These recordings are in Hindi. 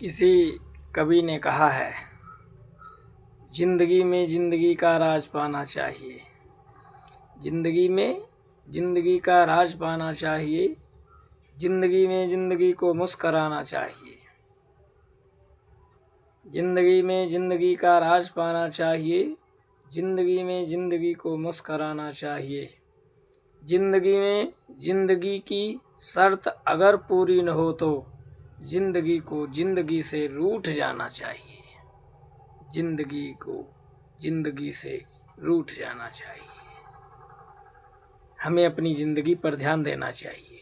किसी कवि ने कहा है, जिंदगी में जिंदगी का राज पाना चाहिए। जिंदगी में जिंदगी का राज पाना चाहिए। जिंदगी में जिंदगी को मुस्कराना चाहिए। जिंदगी में जिंदगी का राज पाना चाहिए। जिंदगी में जिंदगी को मुस्कराना चाहिए। जिंदगी में जिंदगी की शर्त अगर पूरी न हो तो जिंदगी को जिंदगी से रूठ जाना चाहिए। जिंदगी को जिंदगी से रूठ जाना चाहिए। हमें अपनी जिंदगी पर ध्यान देना चाहिए।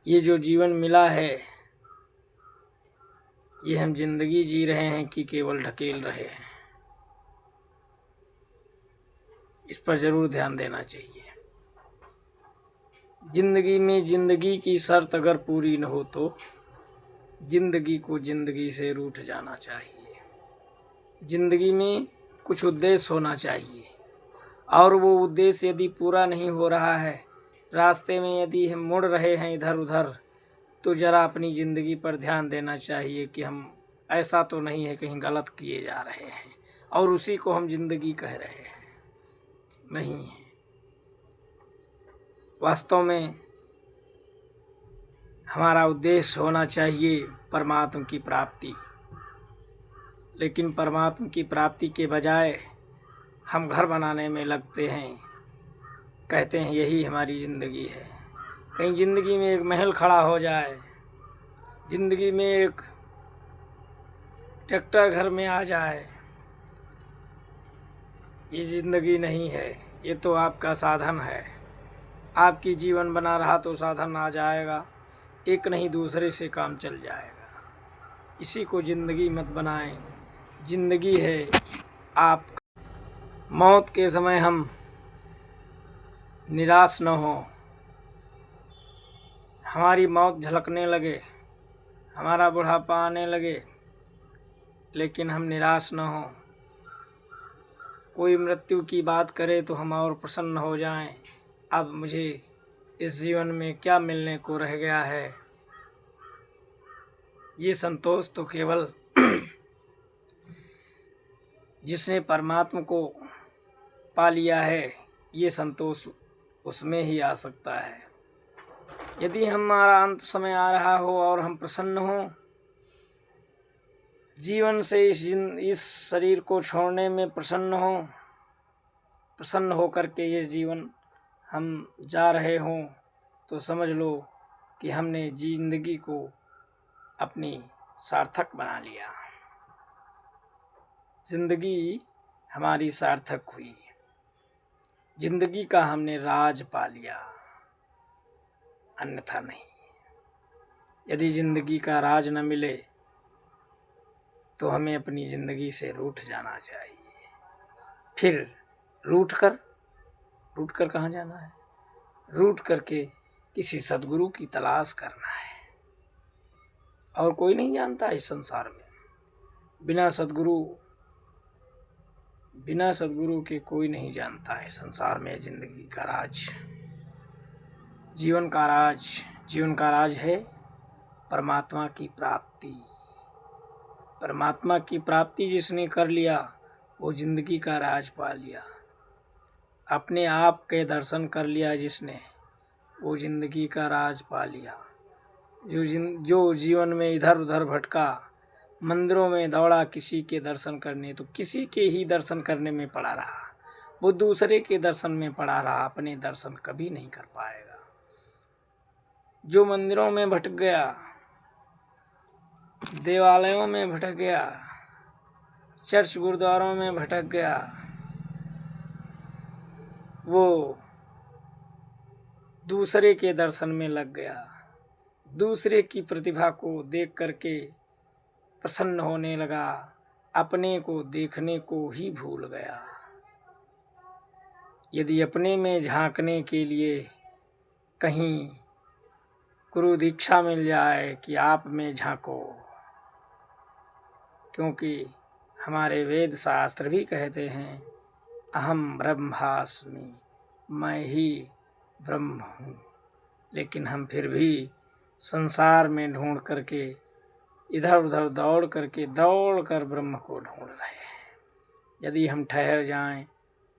ये जो जीवन मिला है, ये हम जिंदगी जी रहे हैं कि केवल ढकेल रहे हैं, इस पर जरूर ध्यान देना चाहिए। जिंदगी में जिंदगी की शर्त अगर पूरी न हो तो जिंदगी को जिंदगी से रूठ जाना चाहिए। जिंदगी में कुछ उद्देश्य होना चाहिए, और वो उद्देश्य यदि पूरा नहीं हो रहा है, रास्ते में यदि हम मुड़ रहे हैं इधर उधर, तो ज़रा अपनी ज़िंदगी पर ध्यान देना चाहिए कि हम ऐसा तो नहीं है कहीं गलत किए जा रहे हैं और उसी को हम ज़िंदगी कह रहे हैं। नहीं है। वास्तव में हमारा उद्देश्य होना चाहिए परमात्मा की प्राप्ति, लेकिन परमात्मा की प्राप्ति के बजाय हम घर बनाने में लगते हैं। कहते हैं यही हमारी ज़िंदगी है। कहीं ज़िंदगी में एक महल खड़ा हो जाए, ज़िंदगी में एक ट्रैक्टर घर में आ जाए। ये ज़िंदगी नहीं है, ये तो आपका साधन है। आपकी जीवन बना रहा तो साधन आ जाएगा, एक नहीं दूसरे से काम चल जाएगा। इसी को ज़िंदगी मत बनाएं। ज़िंदगी है आप। मौत के समय हम निराश न हो। हमारी मौत झलकने लगे, हमारा बुढ़ापा आने लगे, लेकिन हम निराश न हो। कोई मृत्यु की बात करे तो हम और प्रसन्न हो जाएं। अब मुझे इस जीवन में क्या मिलने को रह गया है। ये संतोष तो केवल जिसने परमात्मा को पा लिया है, ये संतोष उसमें ही आ सकता है। यदि हमारा अंत समय आ रहा हो और हम प्रसन्न हों, जीवन से इस शरीर को छोड़ने में प्रसन्न होकर के ये जीवन हम जा रहे हों, तो समझ लो कि हमने जिंदगी को अपनी सार्थक बना लिया। जिंदगी हमारी सार्थक हुई। जिंदगी का हमने राज पा लिया, अन्यथा नहीं। यदि जिंदगी का राज न मिले तो हमें अपनी ज़िंदगी से रूठ जाना चाहिए। फिर रूठ कर कहाँ जाना है? रूठ करके किसी सद्गुरु की तलाश करना है। और कोई नहीं जानता इस संसार में, बिना सद्गुरु के कोई नहीं जानता है संसार में ज़िंदगी का राज। जीवन का राज है परमात्मा की प्राप्ति। परमात्मा की प्राप्ति जिसने कर लिया, वो जिंदगी का राज पा लिया। अपने आप के दर्शन कर लिया जिसने, वो जिंदगी का राज पा लिया। जो जीवन में इधर उधर भटका, मंदिरों में दौड़ा किसी के दर्शन करने, तो किसी के ही दर्शन करने में पड़ा रहा। वो दूसरे के दर्शन में पड़ा रहा, अपने दर्शन कभी नहीं कर पाएगा। जो मंदिरों में भटक गया, देवालयों में भटक गया, चर्च गुरुद्वारों में भटक गया, वो दूसरे के दर्शन में लग गया। दूसरे की प्रतिभा को देख करके प्रसन्न होने लगा, अपने को देखने को ही भूल गया। यदि अपने में झांकने के लिए कहीं गुरु दीक्षा मिल जाए कि आप में झांको, क्योंकि हमारे वेद शास्त्र भी कहते हैं, अहम ब्रह्मास्मि, मैं ही ब्रह्म हूँ। लेकिन हम फिर भी संसार में ढूंढ करके, इधर उधर दौड़ कर ब्रह्म को ढूंढ रहे हैं। यदि हम ठहर जाएं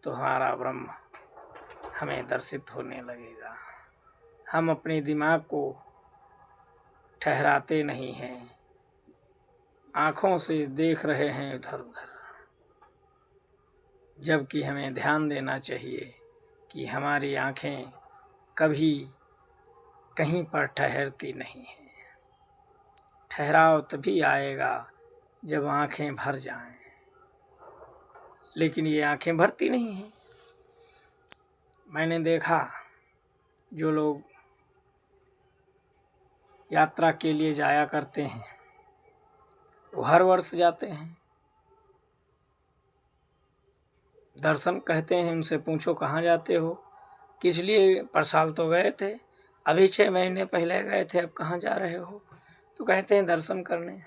तो हमारा ब्रह्म हमें दर्शित होने लगेगा। हम अपने दिमाग को ठहराते नहीं हैं, आँखों से देख रहे हैं इधर उधर, जबकि हमें ध्यान देना चाहिए कि हमारी आँखें कभी कहीं पर ठहरती नहीं हैं। ठहराव तभी आएगा जब आँखें भर जाएं, लेकिन ये आँखें भरती नहीं हैं। मैंने देखा जो लोग यात्रा के लिए जाया करते हैं वो हर वर्ष जाते हैं। दर्शन कहते हैं, उनसे पूछो कहाँ जाते हो, किस लिए? पर साल तो गए थे, अभी 6 महीने पहले गए थे, अब कहाँ जा रहे हो? तो कहते हैं दर्शन करने।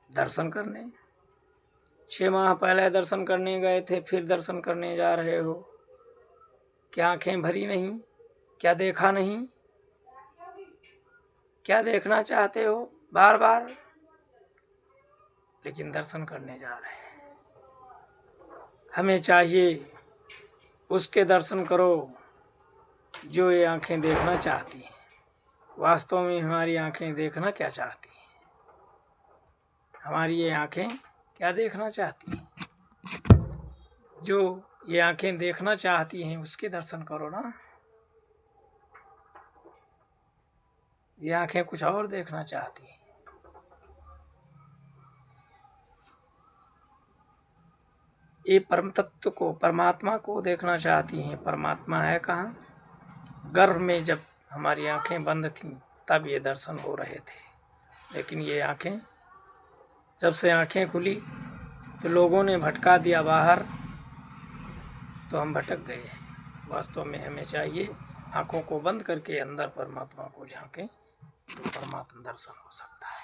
दर्शन करने 6 माह पहले दर्शन करने गए थे, फिर दर्शन करने जा रहे हो। क्या आंखें भरी नहीं? क्या देखा नहीं? क्या देखना चाहते हो बार बार? लेकिन दर्शन करने जा रहे हैं। हमें चाहिए उसके दर्शन करो जो ये आंखें देखना चाहती हैं। वास्तव में हमारी आंखें देखना क्या चाहती हैं? हमारी ये आंखें क्या देखना चाहती हैं? जो ये आंखें देखना चाहती हैं उसके दर्शन करो ना। ये आंखें कुछ और देखना चाहती हैं। ये परम तत्व को, परमात्मा को देखना चाहती हैं। परमात्मा है कहाँ? गर्भ में जब हमारी आंखें बंद थीं तब ये दर्शन हो रहे थे, लेकिन ये आंखें, जब से आंखें खुली तो लोगों ने भटका दिया बाहर, तो हम भटक गए हैं। वास्तव में हमें चाहिए आंखों को बंद करके अंदर परमात्मा को झांकें, तो परमात्मा दर्शन हो सकता है।